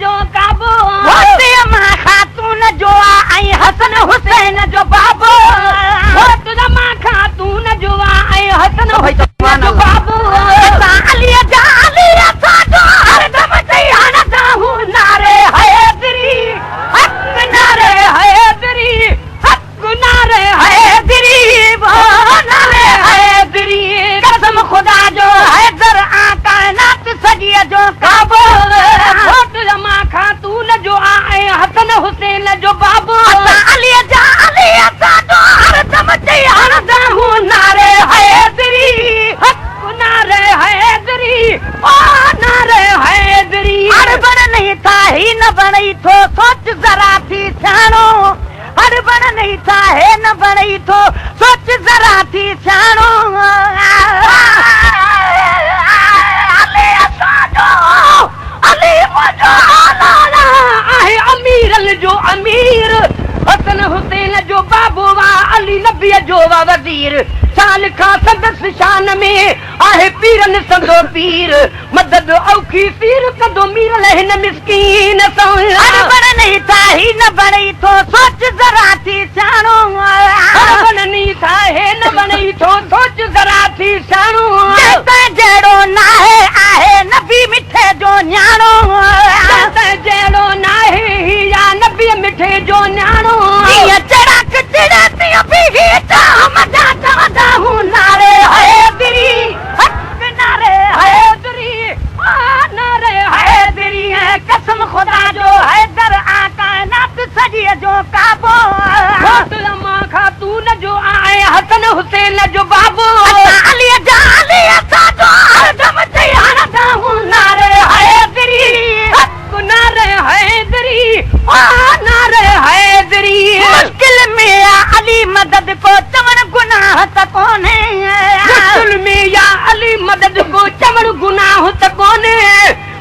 जो काबो अम्मा खातून जो आई हसन हुसैन जो बाबो मां खातून जो आई हसन हुसैन जो बाबो अली जालिया साजो हरदम तैयार दाहू नारे हैदरी हक नारे हैदरी हक नारे हैदरी वो नारे हैदरी कसम खुदा जो हैदर कायनात सजिया जो काबो मां खातून जो आए हसन हुसैन जो बाबो अली जालिया साजो हरदम तैयार दाहू नारे हैदरी हक नारे हैदरी ओ नारे हैदरी अरबन नहीं था ही न बनी थो सोच जरा थी सियाणो अरबन नहीं था है न बनी थो सोच जरा थी सियाणो अली असाजो अली मुझो लाला आहे अमीरन जो अमीर हसन हुसैन जो बाबो वा अली नबी जो वा वजीर साल खां संदस शान में आहे पीरन संदो पीर मदद औखी सीर कदो मीर लहन मिस्कीन सो अरबन नहीं था ही न बनी थो सोच जरा थी सियाणो अरबन नहीं था है न बनी थो सोच जरा थी सियाणो जहिड़ो नाहे आहे नबी मिठे जो न्याणो जहिड़ो नाहे या नबी मिठे जो न्याणो चड़क चड़ती बीवी मजा चवंदा हूं नारे हैदरी हक नारे हैदरी नारे हैदरी है कसम खुदा जो हैदर कायनात सजिए जो काबो मां खातून जो आए हसन हुसैन जो बाबो अली जालिया साजो हरदम तैयार दाहू नारे हैदरी हक नारे हैदरी नारे हैदरी मुश्किल में अली मदद को चमन गुनाह त कोने मुश्किल में या अली मदद को चमन गुनाह त कोने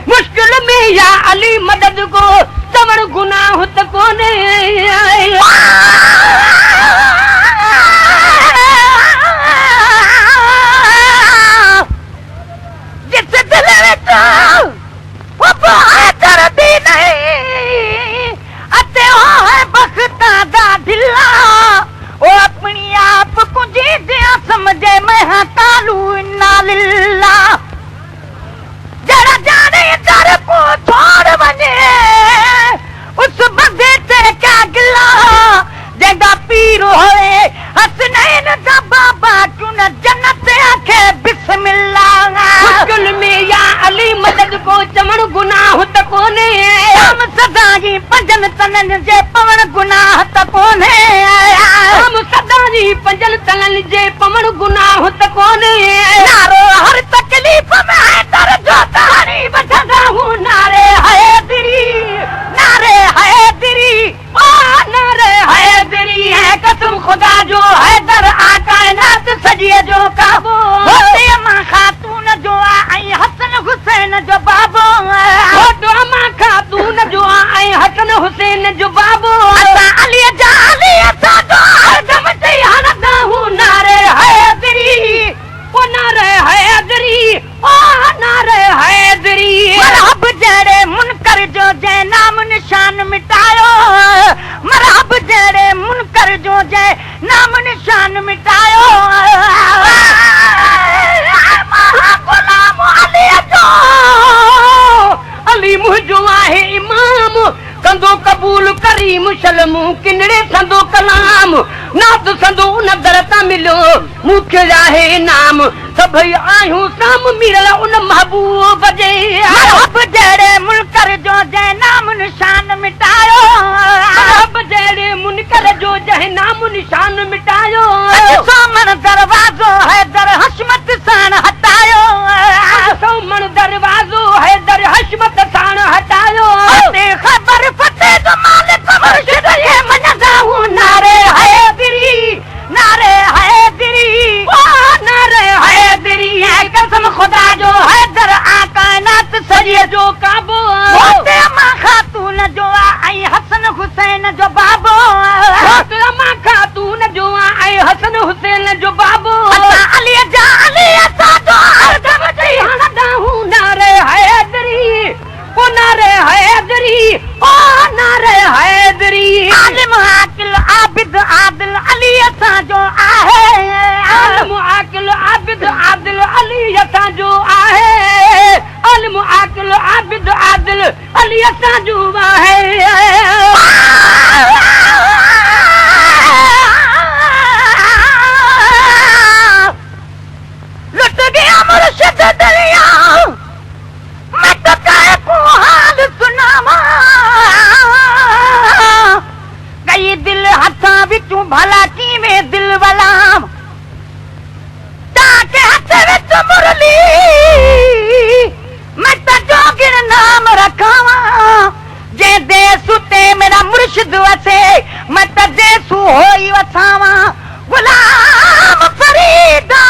मुश्किल में या अली मदद को चमन गुनाह त कोने जिस दिल में वो बहादुर भी नहीं अते हो है बख्ता दा ढिला ओ अपनी आप को जी दिया समझे मैं हाँ तालू इन्ना लिल्ला जरा जाने दर को छोड़ बने उस बंदे ते क्या गिला जगा पीर होए हसनैन दा बाबा क्यों न जन्नत आखे बिस्मिल्लाह मुश्किल में या अली मदद को चमन गुनाह त कोने हम सदा जी पंजन तनन जे पवन गुनाह त कोने हम सदा जी पंजन तनन जे पवन गुनाह त कोने नारो हर तकलीफ में है दर जो तारी बजदा हूं नारे हैदरी ओ नारे हैदरी है कसम खुदा जो हैदर कायनात सजिए जो काबो मां खातून जो आई हसन हुसैन जो बाबो मां खातून जो आई हसन हुसैन जो बाबो अली जालिया साजो हरदम तैयार दाहू नारे हैदरी ओ नारे हैदरी ओ नारे हैदरी मरहब जड़े मुनकर जो जै नाम निशान मिटायो मरहब जड़े मुनकर जो जै नाम निशान मिटायो गुलाम अली जो अली मुझो आहे इमाम कंदो कबूल करीम शलमू किनड़े संदो कलाम नात संदो उन दर ता मिलो मुखे आहे नाम सभई आयूं साम मिरला उन महबूब जे रब जड़े मुनकर जो जै नाम निशान मिटायो रब जड़े मुनकर जो जै नाम निशान मिटायो सोमन दरवाजो है दर हशमत सान हटायो सोमन दरवाजो है दर हशमत सान हटायो ते खबर फते जो मालिक मुर्शिद ये मजा हूं नारे हैदरी ओ नारे हैदरी है कसम खुदा जो हैदर कायनात सरिये जो काबो होते मां खातून जो आई हसन हुसैन जो बाबो होते मां खातून जो आई हसन हुसैन हैदरी ओ नारे हैदरी आलिम आकिल आबिद आदिल अली असां जो आहे आलिम आकिल आबिद आदिल अली असां जो आहे आलिम आकिल आबिद आदिल अली असां जो आहे लुट गया मुर्शिद दरिया मैं तो काहे को हाल सुनावा कई दिल हथा विचों भला कीवें दिल वलाम ताके हथ विच मुरली मैं तो जोगिर नाम रखावा जे देसु ते मेरा मुर्शिद वसे मैं तो देसु होई वसावा गुलाम फरीदा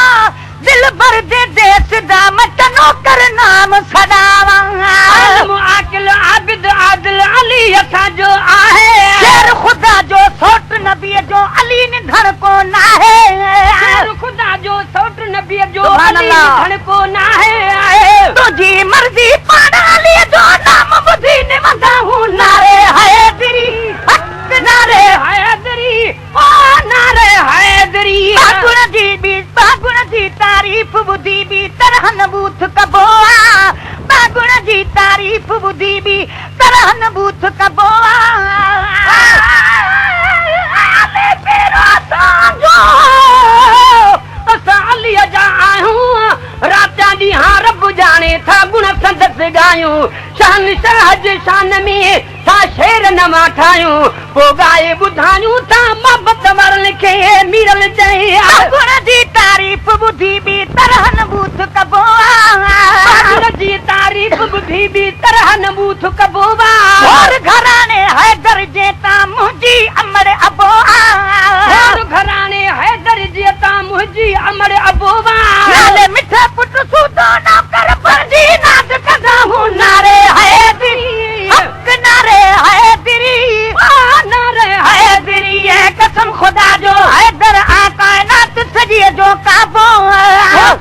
दिल भर दे देस दा मैं नौकर नाम सदावा आलिम आकिल आबिद आदिल अली असां जो आहे शेर खुदा जो सोट नबी जो अली निधन को नाहे शेर खुदा जो सोट नबी जो सुभान अली अल्लाह। निधन को नाहे तुझी मर्जी पाना अली जो नाम बुधी ने वंदा हूं नारे हैदरी हक नारे हैदरी ओ नारे हैदरी बागुण जी तारीफ बुधी भी तरहन बूथ कबोआ बागुण जी तारीफ बुधी भी तरहन बूथ कबोआ आले पेरो सांजो असां अलीअ जा आहियूं राता ॾींहं रब जाने था गुण संदसि ॻायूं शान शाह जे शान में था शेर न ठाहियूं पोइ ॻाए ॿुधायूं था मोहबत वारनि खे मीरल चई बागुण जी तारीफ बुधी भी तरहन बूथ कबोआ बागुण जी तारीफ़ ॿुधी बि तरह न बूथ कबोवा और घराने हैदर जेता मुंहिंजी अमर अबोआ और घराणे हैदर जीअं तां मुंहिंजी अमर अबोवा नाले मिठा पुट सूदो ना कर फर्जी नाद कदा हूं नारे हैदरी हक नारे हैदरी नारे हैदरी ये कसम खुदा जो हैदर आ कायनात सजी जो काबो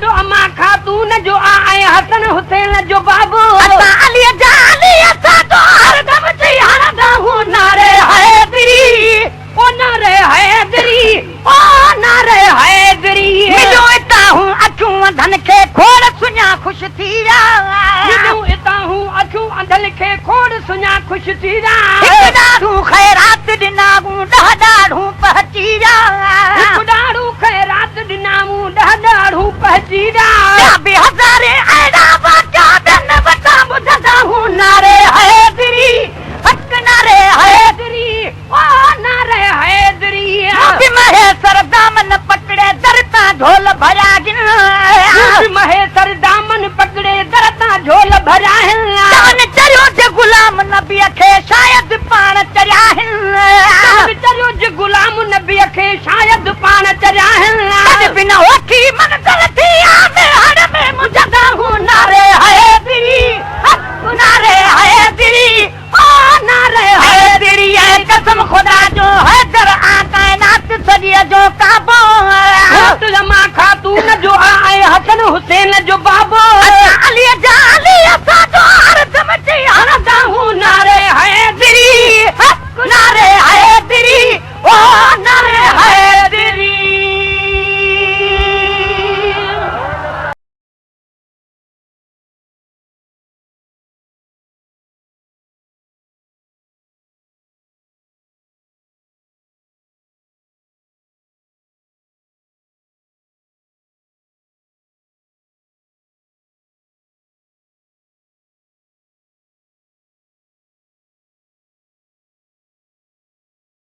जो अम्मा खातून जो आए हसन हुसैन जो बाबू असा अली जाली असा तो हर दम जी हरदा हूं नारे हैदरी ओ नारे हैदरी ओ नारे हैदरी मिलो इता हूं अखियूं धन के खोड़ सुञा खुश थी जा मिलूं इता हूं अखियूं अंधल खे खोड़ सुञा ख़ुशि थी जा हिकु ॾाढूं ख़ैरात ॾिनाऊं ॾह ॾाढूं पहुची जा हिकु ॾाढू ख़ैरात ॾिनाऊं ॾह ॾाढू पहुची जा ॿिया बि हज़ारे अहिड़ा वाक़िया ॿियनि वटां ॿुधंदा हूं नारे हैदरी हक नारे हैदरी ओ नारे हैदरी बि महे सरदामन पकड़े दर तां ढोल भरिया गिन महेसर दामन पकड़े दर तां झोल भरिया चवनि चरियो जे गुलाम नबीअ खे शायदि पाण चरिया चरियो जे गुलाम नबीअ खे शायदि पाण चरिया